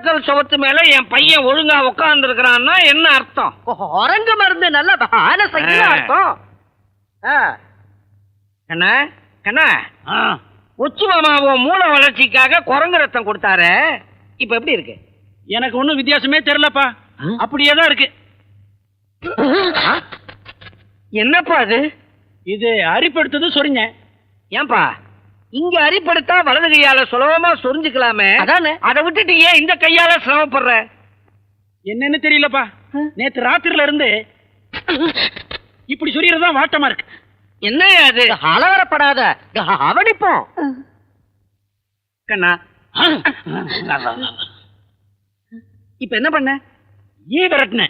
Hospital சுவத்து மேல என் பையன் ஒழுங்கா உட்கார்ந்து இருக்கிறான்னா என்ன அர்த்தம்? குரங்கு மருந்து நல்ல வேலை செய்ய அர்த்தம். கண்ணா கண்ணா, உச்சி மாமாவும் மூல வளர்ச்சிக்காக குரங்கு ரத்தம் கொடுத்தாரு. இப்ப எப்படி இருக்கு? எனக்கு ஒண்ணும் வித்தியாசமே தெரியலப்பா, அப்படியேதான் இருக்கு. என்னப்பா அது? இது அரிப்படுத்தது சொரிங்க. ஏன்பா இங்க அரிப்படுத்தா வலது கையால சுலபமா சொரிஞ்சுக்கலாமே, அதானே. அதை விட்டுட்டு ஏன் இந்த கையால சிரமப்படுற? என்னன்னு தெரியலப்பா, நேத்து ராத்திரில இருந்து இப்படி சொரியறதா வாட்டமா இருக்கு. என்னையா அது? அலவரப்படாத, அவனிப்போம். கண்ணா இப்ப என்ன பண்ண? ஈ விரட்டின.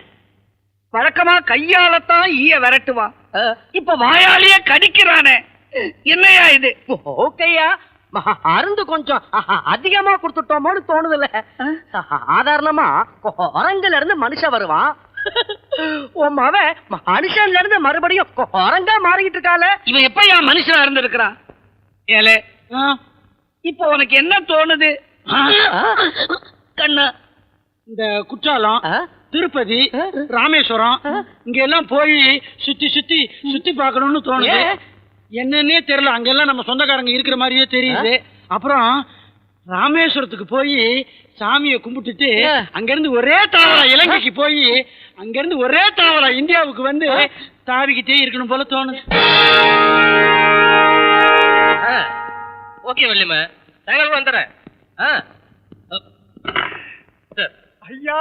வழக்கமா கையாலத்தான் ஈய விரட்டுவான், இப்ப வாயாலேயே கடிக்கிறானே, என்னையா இது? ஓகேயா, மருந்து கொஞ்சம் அதிகமா கொடுத்துட்டோமோன்னு தோணுதுல்ல. சாதாரணமா குரங்குல இருந்து மனுஷன் வருவான், உன் மவன் மனுஷன்ல இருந்து மறுபடியும் குரங்கா மாறிக்கிட்டு இருக்கால. இவன் எப்பயா மனுஷனா இருந்து இருக்கிறான்? ஏலே இப்ப உனக்கு என்ன தோணுது? கண்ணா, இந்த குற்றாலம், திருப்பதி, ராமேஸ்வரம் இங்க எல்லாம் போய் சுத்தி சுத்தி சுத்தி பார்க்கணும்னு தோணுது. என்னன்னே தெரியல, அங்கெல்லாம் நம்ம சொந்தக்காரங்க இருக்கிற மாதிரியே தெரியுது. அப்புறம் ராமேஸ்வரத்துக்கு போய் சாமியை கும்பிட்டுட்டு அங்கிருந்து ஒரே தாவரா இலங்கைக்கு போய் அங்கிருந்து ஒரே தாவரா இந்தியாவுக்கு வந்து தாவிக்கிட்டே இருக்கணும் போல தோணுது. ஓகே வள்ளிமா, தகவல் வந்துடுறேன். ஐயா,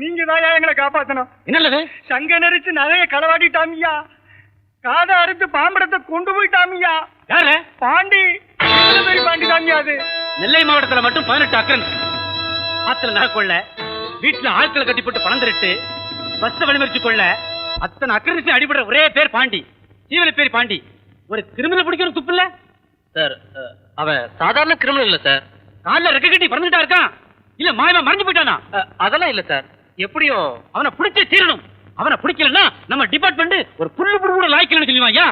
நீங்க தான் எங்களை காப்பாத்தணும். என்னது? சங்க நெரிச்சு நிறைய களவாடிட்டாமியா, காதை அறுத்து பாம்படத்தை கொண்டு போயிட்டாமியா. யாரு? பாண்டி, பாண்டி தாமியா. அது நெல்லை மாவட்டத்துல மட்டும் 18 அக்கரன்ஸ். ஆத்துல நகை, வீட்டுல ஆட்களை கட்டி போட்டு பணம் திரட்டு, பஸ் வழிமறிச்சு கொள்ள, அத்தனை அக்கரன்ஸ் அடிபடுற ஒரே பேர் பாண்டி. ஜீவன பேர் பாண்டி. ஒரு கிரிமினல் பிடிக்கிற துப்பு இல்ல சார். அவன் சாதாரண கிரிமினல் இல்ல சார். காலில் ரெக்க கட்டி பறந்துட்டா இருக்கான், இல்ல மாயமா மறைஞ்சு போயிட்டானா? அதெல்லாம் இல்ல சார். எப்படியும் அவனை பிடிச்சே தீரணும். அவனை பிடிக்கலன்னா நம்ம டிபார்ட்மெண்ட் ஒரு புல்லு புடு கூட லாய்க்கலன்னு சொல்லுவாங்க.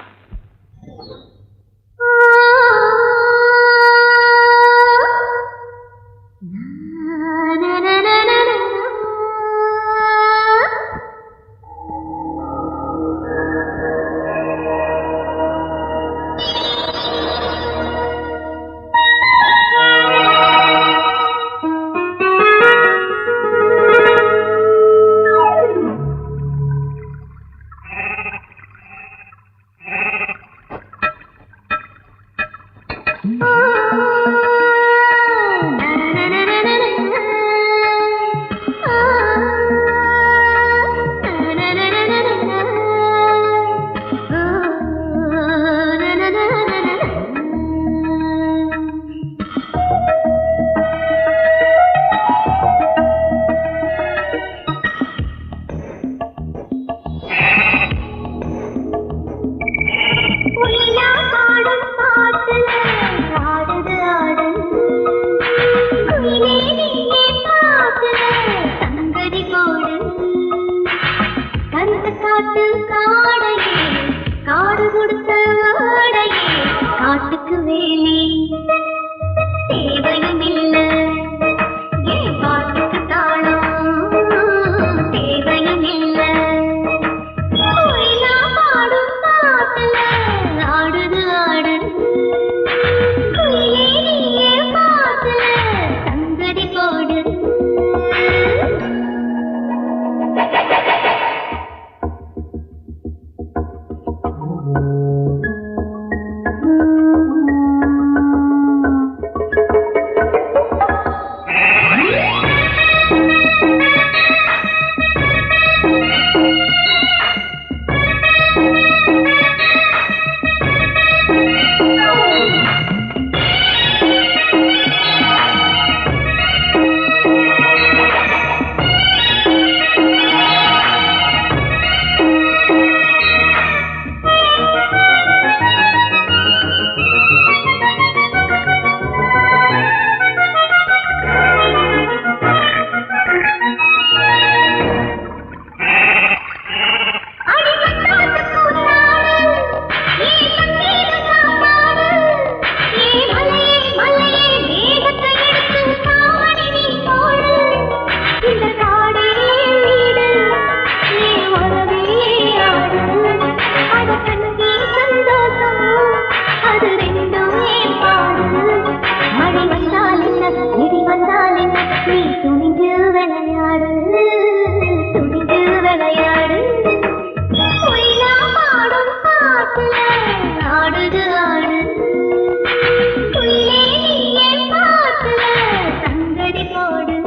நீ துணிஞ்சு விளையாடு துணிஞ்சு விளையாடு ஒயிலா பாடும் பாட்டுல ஆடுது ஆடு குயிலே நீயே பாட்டுல சங்கடி போடு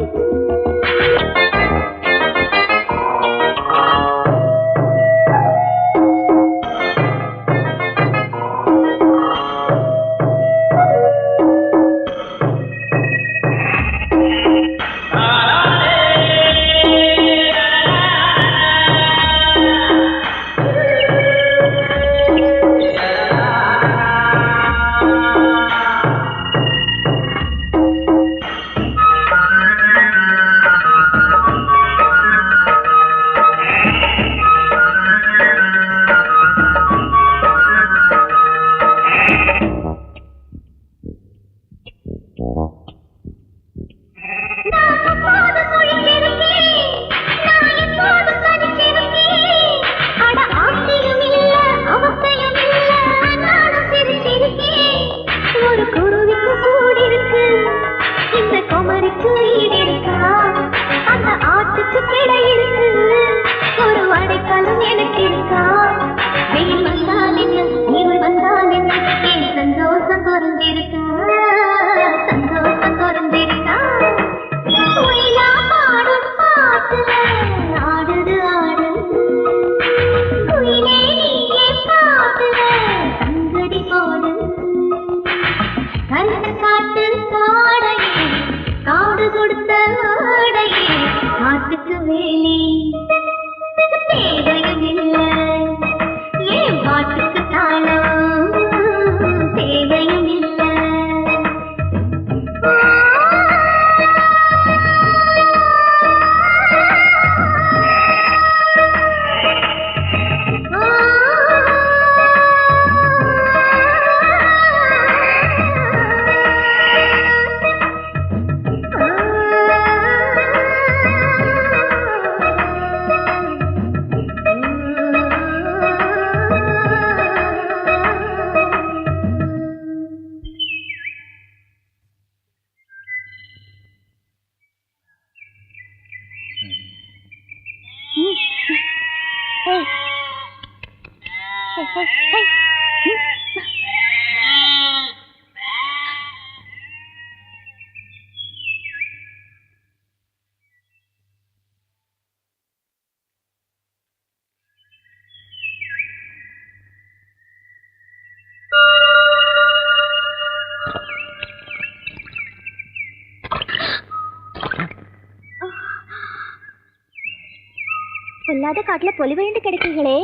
பொல்லாத காட்டுல பொலி விழுந்து கிடைக்கீங்களே,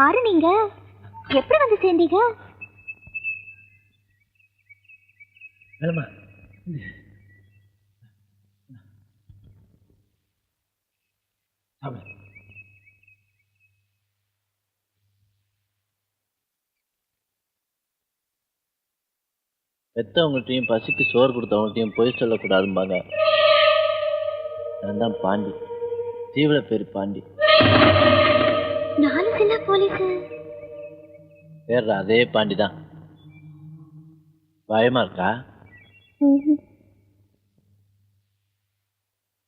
ஆறு நீங்க எப்படி வந்து சேர்ந்தீங்க? பெற்றவங்கள்ட்டையும் பசிக்கு சோறு கொடுத்தவங்கள்ட்டையும் பொய் சொல்லக்கூடாதும்பாங்க. நான் தான் பாண்டி, தீவிர பேர் பாண்டி. நாலு சில போலீஸ் பேர் அதே பாண்டி தான். பயமா இருக்கா?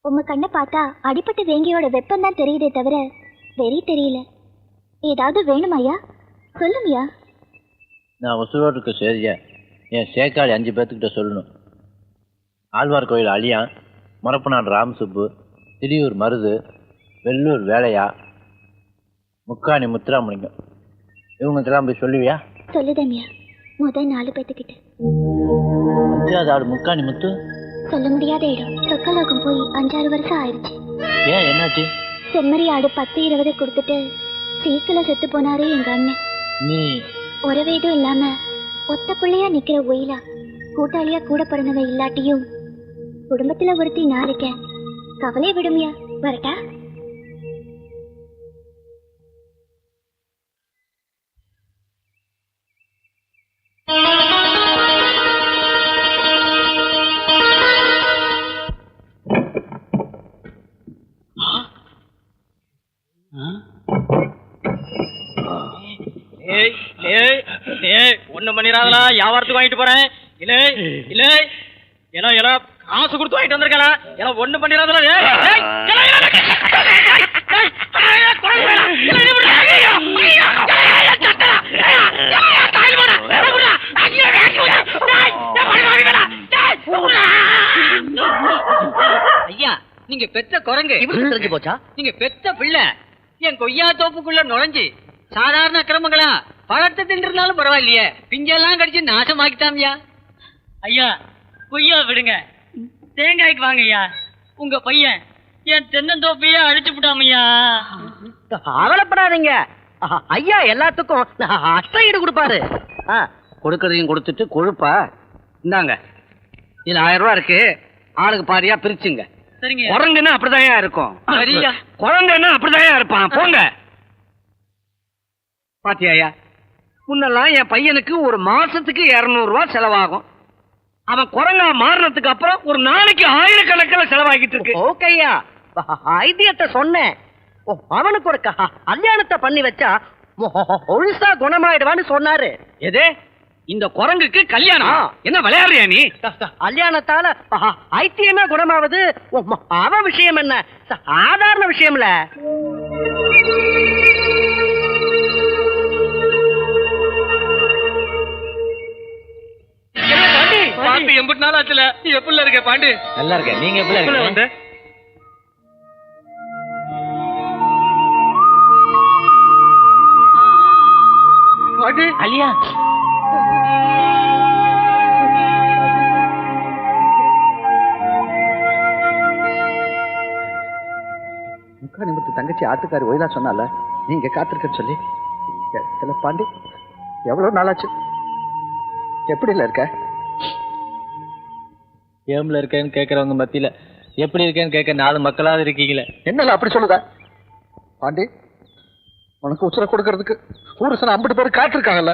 உங்க கண்ணை பார்த்தா அடிப்பட்ட வேங்கியோட வெப்பம் தான் தெரியுதே தவிர வெறி தெரியல. ஏதாவது வேணுமையா? சொல்லுங்கய்யா. நான் உசுரோடு இருக்க சரியா என் சேக்காளி 5 பேர்த்துக்கிட்ட சொல்லணும். ஆழ்வார் கோயில் அழியா, முறப்பநாடு ராமசுப்பு, திரியூர் மருது, வெள்ளூர் வேலையா, முக்காணி முத்துராமலிங்கம், இவங்களுக்கெல்லாம் போய் சொல்லுவியா? சொல்லுதம்யா. முதல் 4 பேத்துக்கிட்ட. 5வது ஆடு முக்காணி முத்து சொல்ல முடியாத இடம். சொக்கலோகம் போய் 5-6 வருஷம் ஆயிடுச்சு. ஏன், என்னாச்சு? செம்மறி ஆடு 10-20 கொடுத்துட்டு சீக்கில செத்து போனாரு எங்க அண்ணன். நீ உறவேதும் இல்லாம ஒத்த பிள்ளையா நிக்கிற ஒயிலா, கூட்டாளியா கூட பிறந்தவ இல்லாட்டியும் குடும்பத்துல ஒருத்தி நான் இருக்கேன். கவலை விடுமியா. வரட்டா? ஒண்ணும் பண்ணிடாதா, வியாபாரத்துக்கு வாங்கிட்டு போறேன். இல்ல இல்ல ஏன்னா காசு கொடுத்து வாங்கிட்டு வந்திருக்கலாம் எல்லாம் ஒண்ணு பண்ணிடாத. ஐயா, நீங்க பெத்த குரங்கு இவருக்கு தெரிஞ்சு போச்சா? நீங்க பெத்த பிள்ளை என் கொய்யா தோப்புக்குள்ள நுழைஞ்சு சாதாரண அக்கிரமங்களா பழத்தை தின்றிருந்தாலும் பரவாயில்லையே, பிஞ்செல்லாம் கடிச்சு நாசமாக்கிட்டாமியா. ஐயா கொய்யா விடுங்க, தேங்காய்க்கு வாங்க ஐயா. உங்க பையன் என் தென்னந்தோப்பையே அழிச்சு விட்டாமையா. கவலைப்படாதீங்க, ஐயா எல்லாத்துக்கும் அஷ்டஈடு கொடுப்பாரு. கொடுக்கறதையும் கொடுத்துட்டு கொழுப்பா இந்தாங்க, இதுல 1000 ரூபா இருக்கு, ஆளுக்கு பாதியா பிரிச்சுங்க. சரிங்க. குரங்குன்னா அப்படிதான் இருக்கும். சரியா. குழந்தைன்னா அப்படிதான் இருப்பான். போங்க. பாத்தியாயா, முன்னெல்லாம் என் பையனுக்கு ஒரு மாசத்துக்கு 200 ரூபா செலவாகும். அவன் குரங்கா மாறினதுக்கு அப்புறம் ஒரு நாளைக்கு 1000கணக்கில் செலவாகிட்டு இருக்கு. ஓகேயா, ஐதியத்தை சொன்னேன். அவனுக்கு ஒரு கல்யாணத்தை பண்ணி வச்சா ஒழுசா குணமாயிடுவான்னு சொன்னாரு. எது? இந்த குரங்குக்கு கல்யாணம்? என்ன விளையாடுறியா நீ? கல்யாணத்தால ஐத்தியமே குணமாவது அவன் விஷயம் என்ன, சாதாரண விஷயம்ல. பாண்டி எம்பிட்டு நாள் ஆச்சுல, நீ எப்படி இருக்க பாண்டி? நல்லா இருக்கேன். நீங்க எப்படி இருக்கீங்க? பாண்டி அலியா, முக்கா நிமித்து தங்கச்சி ஆட்டுக்காரி ஒய்தா சொன்னால நீங்க காத்திருக்கன்னு சொல்லி. இல்ல பாண்டி, எவ்வளவு நாளாச்சு? எப்படி இல்ல இருக்க? ஏம்ல இருக்கேன்னு கேட்கறவங்க மத்தியில எப்படி இருக்கேன்னு கேட்க 4 மக்களாவது இருக்கீங்களே. என்னல அப்படி சொல்லுத பாண்டி? உனக்கு உசுரை கொடுக்கறதுக்கு ஊருசன 50 பேர் காத்திருக்காங்கல்ல.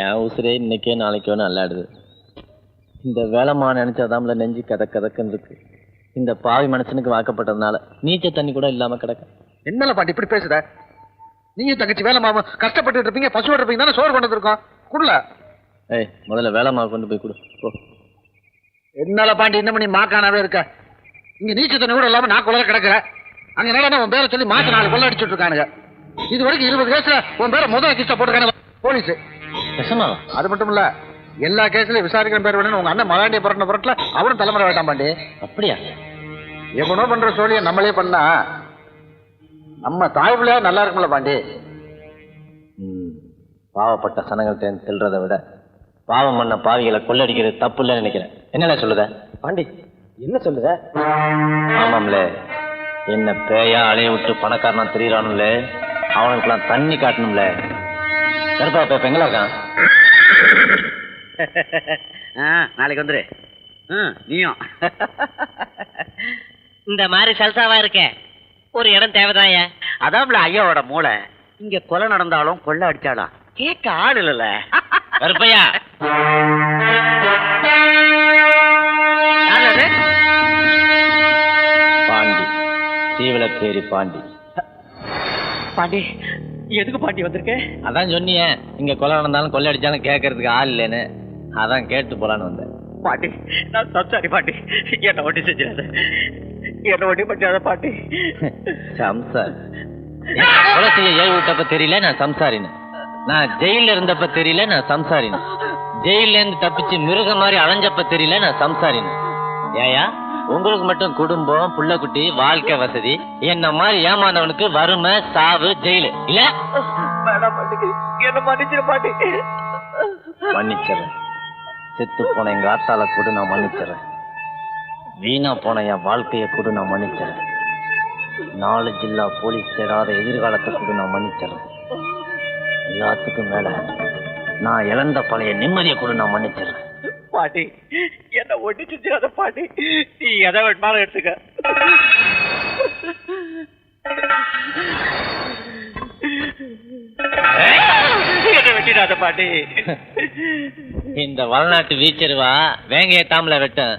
என் உசுரே இன்னைக்கே நாளைக்கோ நல்லாடுது. இந்த வேலைமா நினைச்சாதாம்ல நெஞ்சு கதக்குன்னு இருக்கு. இந்த பாவி மனுஷனுக்கு வாக்கப்பட்டதுனால நீச்சல் தண்ணி கூட இல்லாம கிடக்க. என்னல பாண்டி இப்படி பேசுத? நீயும் தங்கச்சி வேலை மாமா கஷ்டப்பட்டு இருப்பீங்க, பசுவோட இருப்பீங்க தானே, சோறு கொண்டு இருக்கோம் குடுல. ஏய், முதல்ல வேலைமா கொண்டு போய் கொடு. போ. என்னால பாண்டி இன்னும் நீ மாக்கானாவே இருக்க? இங்க நீச்ச தண்ணி கூட இல்லாம நான் குளர கிடக்குற. அங்க என்னடா உன் பேரை சொல்லி மாசம் 4 கொள்ள அடிச்சுட்டு இருக்கானுங்க. இது வரைக்கும் 20 கேஸ்ல உன் பேரை முதல் கிஸ்டா போட்டுருக்கானு போலீஸ். அது மட்டும் இல்ல, எல்லா கேஸ்லயும் விசாரிக்கிற பேர் வேணும்னு உங்க அண்ணன் மகாண்டிய புரட்டின புரட்டல அவரும் தலைமுறை வேண்டாம் பாண்டி. அப்படியா? எவனோ பண்ற சோழியை நம்மளே பண்ணா நம்ம தாய் பிள்ளையா நல்லா இருக்கும்ல பாண்டி. பாவப்பட்ட சனங்கள்ட்ட செல்றதை விட பாவம் பண்ண பாவிகளை கொள்ளடிக்கிறது தப்பு இல்லைன்னு நினைக்கிறேன். என்னல சொல்லுத பாண்டி? என்ன சொல்லுத? ஆமாம்ல, என்ன பேயா அலைய விட்டு பணக்காரனா தெரியறானுல, அவனுக்குலாம் தண்ணி காட்டணும்ல. கருப்பா இப்ப எங்களா இருக்கான்? நாளைக்கு வந்துரு. நீயும் இந்த மாதிரி சல்சாவா இருக்க ஒரு இடம் தேவைதாயா. அதான் ஐயாவோட மூளை. இங்க கொலை நடந்தாலும் கொள்ளை அடிச்சாலும் கேட்க ஆள் இல்ல. கருப்பையா, பாண்டி, சீவலப்பேரி பாண்டி. பாண்டி எதுக்கு பாண்டி வந்திருக்க? அதான் சொன்னியே, இங்க கொலை நடந்தாலும் கொள்ளை அடிச்சாலும் கேட்கறதுக்கு ஆள் இல்லைன்னு. அதான் கேட்டு போலான்னு வந்தேன். பாண்டி நான் சம்சாரி பாண்டி, என்ன ஒட்டி செஞ்சாத, என்ன ஒட்டி பண்ணாத பாண்டி. சம்சார் கொலை செய்ய ஏவி விட்டப்ப தெரியல நான் சம்சாரின்னு. நான் ஜெயில இருந்தப்ப தெரியல நான் சம்சாரின்னு. ஜெயில இருந்து தப்பிச்சு மிருக மாதிரி அலைஞ்சப்ப தெரியல நான் சம்சாரின்னு. ஏயா, உங்களுக்கு மட்டும் குடும்பம், புள்ள குட்டி, வாழ்க்கை வசதி. என்ன மாதிரி ஏமாந்தவனுக்கு வறுமை, சாவு, ஜெயிலு இல்ல? என்ன மன்னிச்சிரு பாண்டி. மன்னிச்சிடறேன். செத்து போன எங்க ஆத்தால கூட நான் மன்னிச்சிடறேன். வீணா போன என் வாழ்க்கையை கூட நான் மன்னிச்சிடறேன். 4 ஜில்லா போலீஸ் தேடாத எதிர்காலத்தை கூட நான் மன்னிச்சிடறேன். எல்லாத்துக்கும் மேல நான் இழந்த பழைய நிம்மதியை கூட நான் மன்னிச்சிடறேன். பாண்டி என்ன ஒட்டி செஞ்சாத பாண்டி, நீ எதை வேணுமாலும் எடுத்துக்க. என்ன வெட்டிடாத பாண்டி. இந்த வளநாட்டு வீச்சருவா வேங்கைய தாமல வெட்டும்.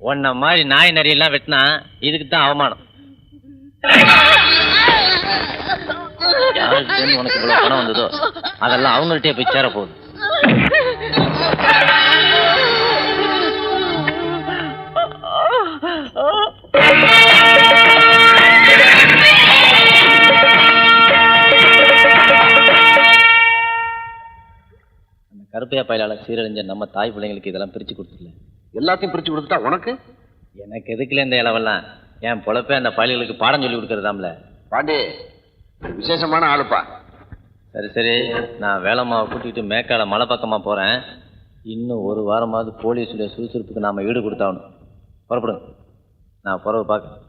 உன்ன மாதிரி நாய் நரியெல்லாம் வெட்டினா இதுக்கு தான் அவமானம். யாருக்கு உனக்கு இவ்வளவு பணம் வந்ததோ அதெல்லாம் அவங்கள்ட்டே போய் சேர போகுது. கருப்பையா பயலால சீரழிஞ்ச நம்ம தாய் பிள்ளைங்களுக்கு இதெல்லாம் பிரிச்சு கொடுத்துடல. எல்லாத்தையும் பிரிச்சு கொடுத்துட்டா உனக்கு? எனக்கு எதுக்குல இந்த இளவெல்லாம்? என் பொழப்பே அந்த பயல்களுக்கு பாடம் சொல்லி கொடுக்கறதாம்ல. பாண்டி விசேஷமான ஆளுப்பா. சரி சரி, நான் வேலம்மாவை கூட்டிகிட்டு மேக்கால மலை பக்கமா போறேன். இன்னும் ஒரு வாரமாவது போலீஸுடைய சுறுசுறுப்புக்கு நாம ஈடு கொடுத்தாகணும். புறப்படுங்க, நான் புறவை பார்க்க.